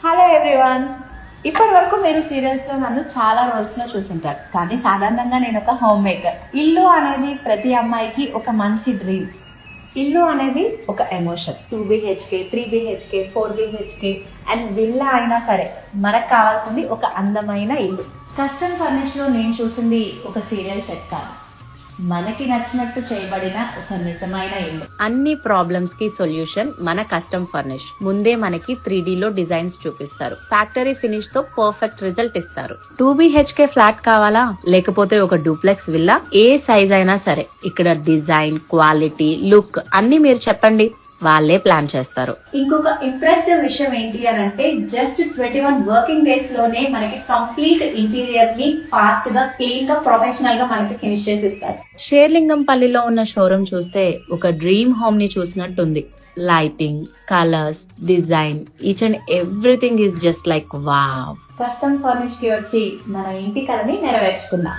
Hello everyone. ఇప్పటి వరకు మీరు సీరియల్స్ లో నన్ను చాలా రోల్స్ లో చూసుంటారు, కానీ సాధారణంగా నేను ఒక హోమ్ మేకర్. ఇల్లు అనేది ప్రతి అమ్మాయికి ఒక మంచి డ్రీమ్. ఇల్లు అనేది ఒక emotion. 2 BHK, 3 BHK, 4 BHK and villa అయినా సరే మనకు కావాల్సింది ఒక అందమైన ఇల్లు. కస్టమ్ ఫర్నిష్ లో నేను చూసింది ఒక సీరియల్ సెట్ కాదు, మనకి నచ్చినట్టు చేయబడిన ఒక నిజమైన ఇల్లు. అన్ని ప్రాబ్లమ్స్ కి సొల్యూషన్ మన కస్టమ్ ఫర్నిష్. ముందే మనకి 3D లో డిజైన్స్ చూపిస్తారు, ఫ్యాక్టరీ ఫినిష్ తో పర్ఫెక్ట్ రిజల్ట్ ఇస్తారు. 2 BHK ఫ్లాట్ కావాలా, లేకపోతే ఒక డూప్లెక్స్ విల్లా, ఏ సైజ్ అయినా సరే ఇక్కడ డిజైన్, క్వాలిటీ, లుక్ అన్ని మీరు చెప్పండి, వాళ్ళే ప్లాన్ చేస్తారు. ఇంకొక ఇంప్రెసివ్ విషయం ఏంటి అని అంటే, జస్ట్ 21 వర్కింగ్ డేస్ లోనే మనకి కంప్లీట్ ఇంటీరియర్ ని ఫాస్ట్ గా, క్లీన్ గా, ప్రొఫెషనల్ గా మనకి ఫినిష్ చేసి ఇస్తారు. షేర్లింగంపల్లిలో ఉన్న షోరూమ్ చూస్తే ఒక డ్రీమ్ హోమ్ ని చూసినట్టుంది. Lighting, colours, design, each and everything is just like wow. Custom furnish కి వచ్చి మన ఇంటి కలని నెరవేర్చుకుందాం.